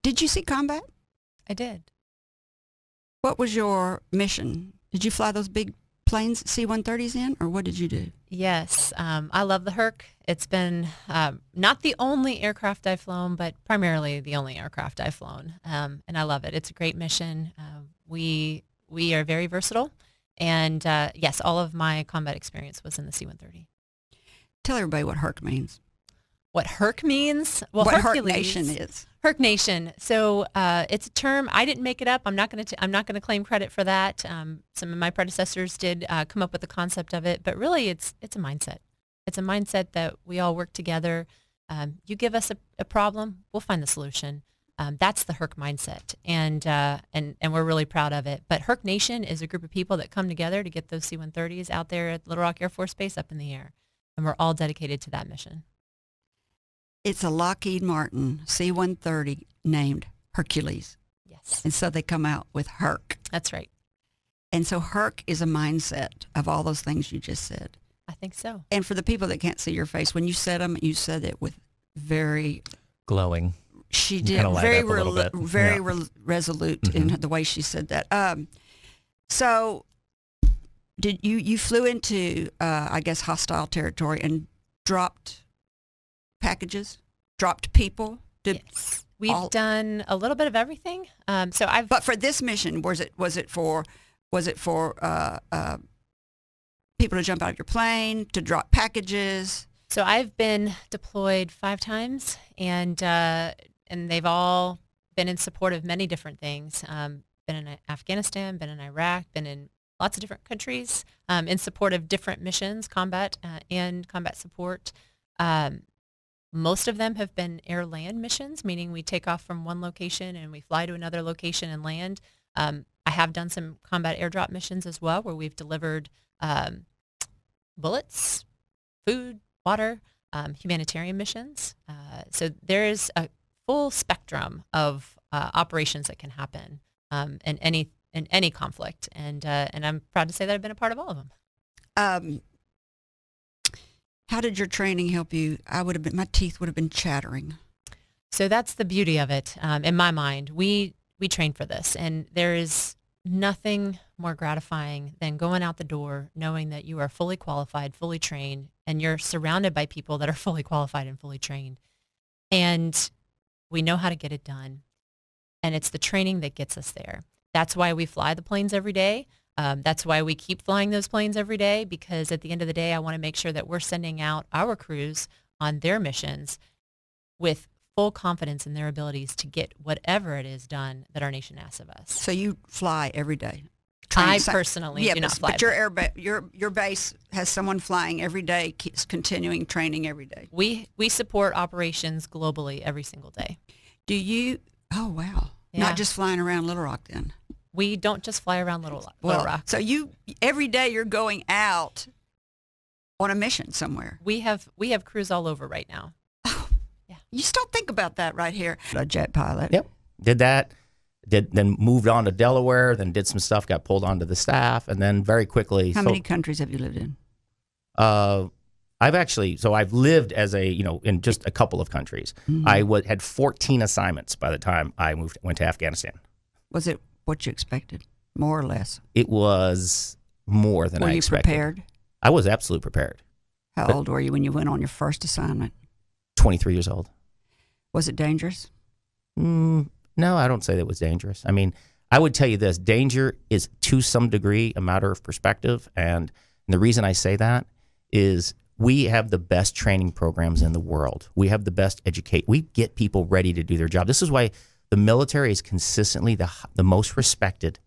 Did you see combat? I did. What was your mission? Did you fly those big planes, C-130s in, or what did you do? Yes, I love the Herc. It's been not the only aircraft I've flown, but primarily the only aircraft I've flown, and I love it. It's a great mission. We are very versatile, and yes, all of my combat experience was in the C-130. Tell everybody what Herc means. What Herc means? Well, what Hercules, Herc Nation is. Herc Nation. So it's a term. I didn't make it up. I'm not going to claim credit for that. Some of my predecessors did come up with the concept of it, but really, it's a mindset. It's a mindset that we all work together. You give us a problem, we'll find the solution. That's the Herc mindset, and we're really proud of it. But Herc Nation is a group of people that come together to get those C-130s out there at Little Rock Air Force Base up in the air, and we're all dedicated to that mission. It's a Lockheed Martin C-130 named Hercules. Yes. And so they come out with Herc. That's right. And so Herc is a mindset of all those things you just said. I think so. And for the people that can't see your face, when you said them, you said it with very... glowing. She did. Very resolute Mm-hmm. in the way she said that. So did you flew into, I guess, hostile territory and dropped packages, dropped people? Yes. We've done a little bit of everything. But for this mission, was it for people to jump out of your plane, to drop packages? So I've been deployed 5 times, and they've all been in support of many different things. Been in Afghanistan, been in Iraq, been in lots of different countries in support of different missions, combat and combat support. Most of them have been air-land missions, meaning we take off from one location and we fly to another location and land. I have done some combat airdrop missions as well, where we've delivered bullets, food, water, humanitarian missions. So there is a full spectrum of operations that can happen in any conflict, and I'm proud to say that I've been a part of all of them. How did your training help you? My teeth would have been chattering. So that's the beauty of it. In my mind, we train for this, and there is nothing more gratifying than going out the door knowing that you are fully qualified, fully trained, and you're surrounded by people that are fully qualified and fully trained. And we know how to get it done. And it's the training that gets us there. That's why we fly the planes every day. That's why we keep flying those planes every day, because at the end of the day, I want to make sure that we're sending out our crews on their missions with full confidence in their abilities to get whatever it is done that our nation asks of us. So you fly every day? I personally do not fly. But your base has someone flying every day, keeps continuing training every day. We support operations globally every single day. Do you? Oh, wow. Yeah. Not just flying around Little Rock then? We don't just fly around Little Rock. So every day you're going out on a mission somewhere. We have crews all over right now. Oh, yeah. You just don't think about that right here. A jet pilot. Yep. Did that. Then moved on to Delaware. Then did some stuff. Got pulled onto the staff, and then very quickly. How many countries have you lived in? I've lived in just a couple of countries. Mm-hmm. I had 14 assignments by the time I went to Afghanistan. Was it what you expected, more or less? It was more than I expected. Were you prepared? I was absolutely prepared. How old were you when you went on your first assignment? 23 years old. Was it dangerous? No, I don't say that it was dangerous. I mean, I would tell you this. Danger is, to some degree, a matter of perspective. And the reason I say that is we have the best training programs in the world. We have the best we get people ready to do their job. This is why the military is consistently the most respected,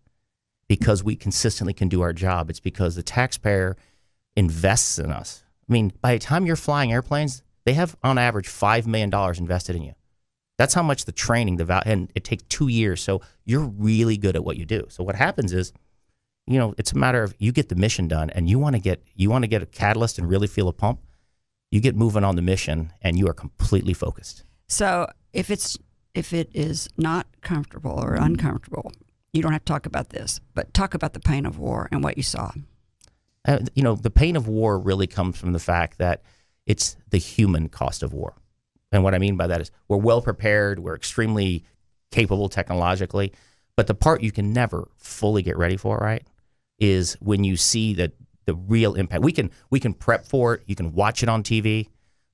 because we consistently can do our job. It's because the taxpayer invests in us. I mean, by the time you're flying airplanes, they have on average $5 million invested in you. That's how much the training, and it takes 2 years. So you're really good at what you do. So what happens is, it's a matter of you get the mission done, and you want to get a catalyst and really feel a pump. You get moving on the mission, and you are completely focused. So if it is not comfortable or uncomfortable, you don't have to talk about this, but talk about the pain of war and what you saw. The pain of war really comes from the fact that it's the human cost of war. And what I mean by that is we're well prepared. We're extremely capable technologically. But the part you can never fully get ready for, right, is when you see the real impact. We can prep for it. You can watch it on TV.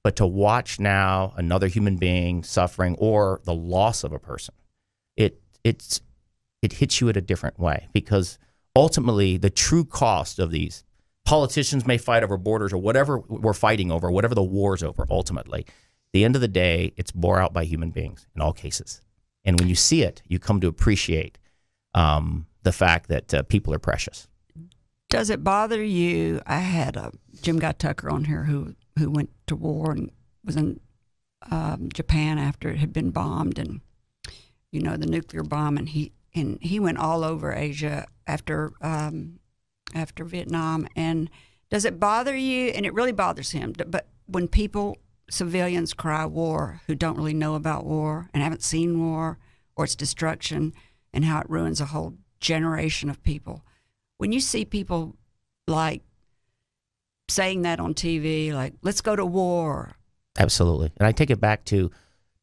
But to watch now another human being suffering or the loss of a person, it hits you in a different way, because ultimately the true cost of these, politicians may fight over borders or whatever we're fighting over, whatever the war's over, ultimately, at the end of the day, it's bore out by human beings in all cases. And when you see it, you come to appreciate the fact that people are precious. Does it bother you? I had Jim Guy Tucker on here who went to war and was in Japan after it had been bombed, and the nuclear bomb, and he went all over Asia after Vietnam. And does it bother you? And it really bothers him. But when civilians cry war, who don't really know about war and haven't seen war or its destruction and how it ruins a whole generation of people, when you see people like saying that on TV, like, let's go to war. Absolutely. And I take it back to,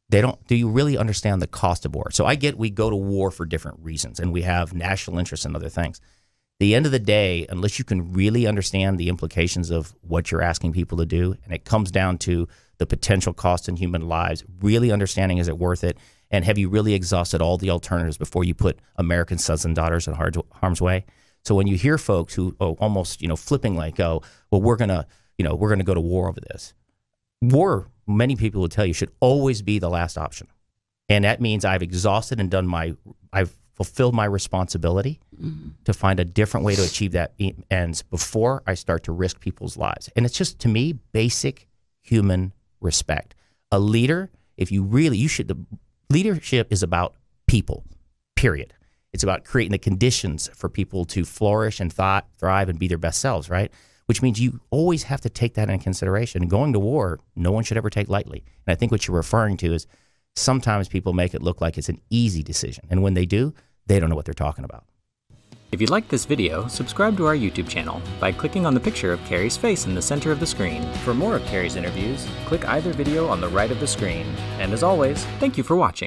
do you really understand the cost of war? So I get we go to war for different reasons, and we have national interests and other things. At the end of the day, unless you can really understand the implications of what you're asking people to do, and it comes down to the potential cost in human lives, really understanding, is it worth it? And have you really exhausted all the alternatives before you put American sons and daughters in harm's way? So when you hear folks who almost flipping like, well, we're gonna go to war over this. War, many people will tell you, should always be the last option, and that means I've exhausted and I've fulfilled my responsibility to find a different way to achieve that ends before I start to risk people's lives. And it's just, to me, basic human respect. A leader, leadership is about people, period. It's about creating the conditions for people to flourish and thrive and be their best selves, right? Which means you always have to take that into consideration. And going to war, no one should ever take lightly. And I think what you're referring to is sometimes people make it look like it's an easy decision. And when they do, they don't know what they're talking about. If you liked this video, subscribe to our YouTube channel by clicking on the picture of Kerry's face in the center of the screen. For more of Kerry's interviews, click either video on the right of the screen. And as always, thank you for watching.